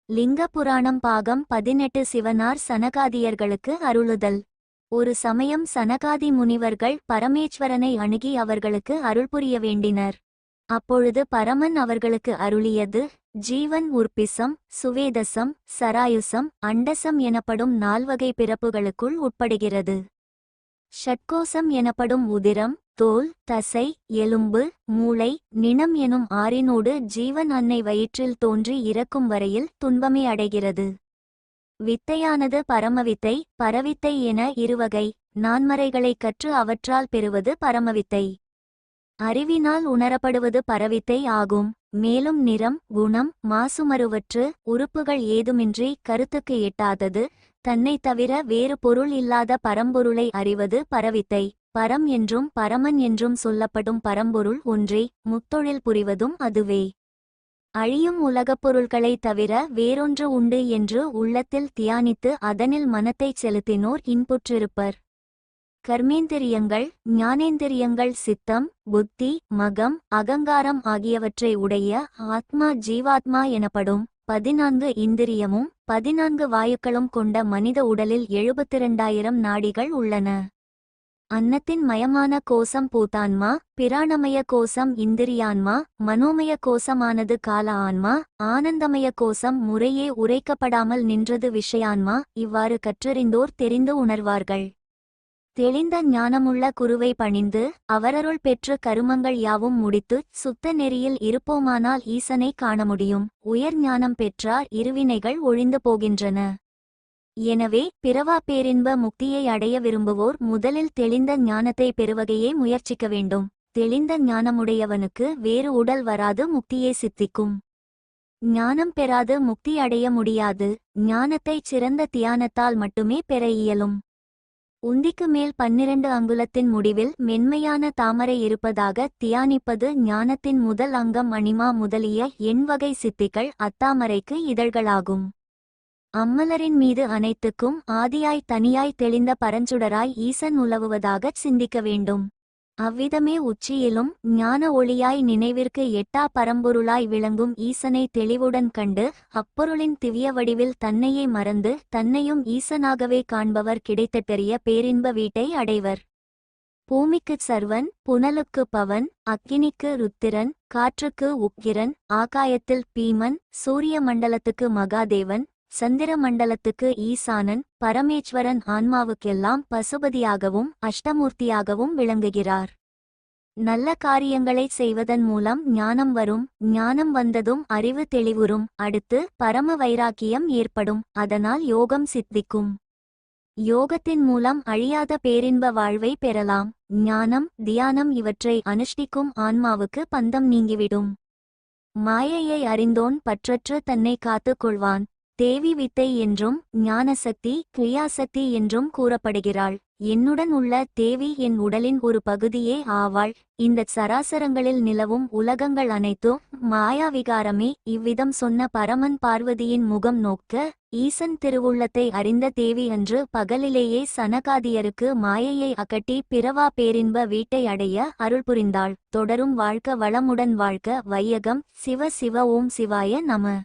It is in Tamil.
லிங்க புராணம் பாகம் 18 சிவனார் சனகாதியர்களுக்கு அருளுதல். ஒரு சமயம் சனகாதி முனிவர்கள் பரமேஸ்வரனை அணுகி அவர்களுக்கு அருள் புரிய வேண்டினர். அப்பொழுது பரமன் அவர்களுக்கு அருளியது: ஜீவன் உற்பிசம், சுவேதசம், சராயுசம், அண்டசம் எனப்படும் 4 வகை பிறப்புகளுக்குள் உட்படுகிறது. ஷட்கோசம் எனப்படும் உதிரம், தோல், தசை, எலும்பு, மூளை, நிணம் எனும் 6 ஜீவன் அன்னை வயிற்றில் தோன்றி இறக்கும் வரையில் துன்பமே அடைகிறது. வித்தையானது பரமவித்தை, பரவித்தை என 2 வகை. நான்மறைகளைக் கற்று அவற்றால் பெறுவது பரமவித்தை. அறிவினால் உணரப்படுவது பரவித்தை ஆகும். மேலும் நிறம், குணம், மாசுமறுவற்று, உறுப்புகள் ஏதுமின்றி கருத்துக்கு எட்டாதது, தன்னை தவிர வேறு பொருள் இல்லாத பரம்பொருளை அறிவது பரவித்தை. பரம் என்றும் பரமன் என்றும் சொல்லப்படும் பரம்பொருள் ஒன்றே, முத்தொழில் புரிவதும் அதுவே. அழியும் உலகப் பொருள்களைத் தவிர வேறொன்று உண்டு என்று உள்ளத்தில் தியானித்து அதனில் மனத்தைச் செலுத்தினோர் இன்புற்றிருப்பர். கர்மேந்திரியங்கள், ஞானேந்திரியங்கள், சித்தம், புத்தி, மகம், அகங்காரம் ஆகியவற்றை உடைய ஆத்மா ஜீவாத்மா எனப்படும் 14 இந்திரியமும் 14 வாயுக்களும் கொண்ட மனித உடலில் 72,000 நாடிகள் உள்ளன. அன்னத்தின் மயமான கோசம் பூதான்மா, பிராணமய கோசம் இந்திரியான்மா, மனோமய கோசமானது கால ஆன்மா, ஆனந்தமய கோசம் முறையே உரைக்கப்படாமல் நின்றது விஷயான்மா. இவ்வாறு கற்றறிந்தோர் தெரிந்து உணர்வார்கள். தெளிந்த ஞானமுள்ள குருவை பணிந்து அவரருள் பெற்று கருமங்கள் யாவும் முடித்து சுத்த நெறியில் இருப்போமானால் ஈசனை காண முடியும். உயர் ஞானம் பெற்றார் இருவினைகள் ஒழிந்து போகின்றன. எனவே பிறவா பேரின்ப முக்தியை அடைய விரும்புவோர் முதலில் தெளிந்த ஞானத்தை பெறுவகையே முயற்சிக்க வேண்டும். தெளிந்த ஞானமுடையவனுக்கு வேறு உடல் வராது, முக்தியே சித்திக்கும். ஞானம் பெறாது முக்தி அடைய முடியாது. ஞானத்தைச் சிறந்த தியானத்தால் மட்டுமே பெற இயலும். உந்திக்கு மேல் 12 அங்குலத்தின் முடிவில் மென்மையான தாமரை இருப்பதாக தியானிப்பது ஞானத்தின் முதல் அங்கம். அணிமா முதலிய 8 வகை சித்திகள் அத்தாமரைக்கு இதழ்களாகும். அம்மலரின் மீது அனைத்துக்கும் ஆதியாய் தனியாய் தெளிந்த பரஞ்சுடராய் ஈசன் உலவுவதாகச் சிந்திக்க வேண்டும். அவ்விதமே உச்சியிலும் ஞான ஒளியாய் நினைவிற்கு எட்டா பரம்பொருளாய் விளங்கும் ஈசனை தெளிவுடன் கண்டு அப்பொருளின் திவ்ய வடிவில் தன்னையே மறந்து தன்னையும் ஈசனாகவே காண்பவர் கிடைத்தெறிய பேரின்ப வீட்டை அடைவர். பூமிக்குச் சர்வன், புனலுக்கு பவன், அக்கினிக்கு ருத்திரன், காற்றுக்கு உக்கிரன், ஆகாயத்தில் பீமன், சூரிய மண்டலத்துக்கு மகாதேவன், சந்திர மண்டலத்துக்கு ஈசானன், பரமேஸ்வரன் ஆன்மாவுக்கெல்லாம் பசுபதியாகவும் அஷ்டமூர்த்தியாகவும் விளங்குகிறார். நல்ல காரியங்களைச் செய்வதன் மூலம் ஞானம் வரும். ஞானம் வந்ததும் அறிவு தெளிவுறும். அடுத்து பரம வைராக்கியம் ஏற்படும். அதனால் யோகம் சித்திக்கும். யோகத்தின் மூலம் அழியாத பேரின்ப வாழ்வை பெறலாம். ஞானம், தியானம் இவற்றை அனுஷ்டிக்கும் ஆன்மாவுக்கு பந்தம் நீங்கிவிடும். மாயையை அறிந்தோன் பற்றற்று தன்னை காத்துக் கொள்வான். தேவி வித்தை என்றும் ஞானசக்தி, கிரியாசக்தி என்றும் கூறப்படுகிறாள். என்னுடன் உள்ள தேவி என் உடலின் ஒரு பகுதியே ஆவாள். இந்த சராசரங்களில் நிலவும் உலகங்கள் அனைத்தும் மாயாவிகாரமே. இவ்விதம் சொன்ன பரமன் பார்வதியின் முகம் நோக்க ஈசன் திருவுள்ளத்தை அறிந்த தேவி அன்று பகலிலேயே சனகாதியருக்கு மாயையை அகட்டி பிறவா பேரின்ப வீட்டை அடைய அருள் புரிந்தாள். தொடரும் வாழ்க வளமுடன் வாழ்க வையகம். சிவ சிவ ஓம் சிவாய நம.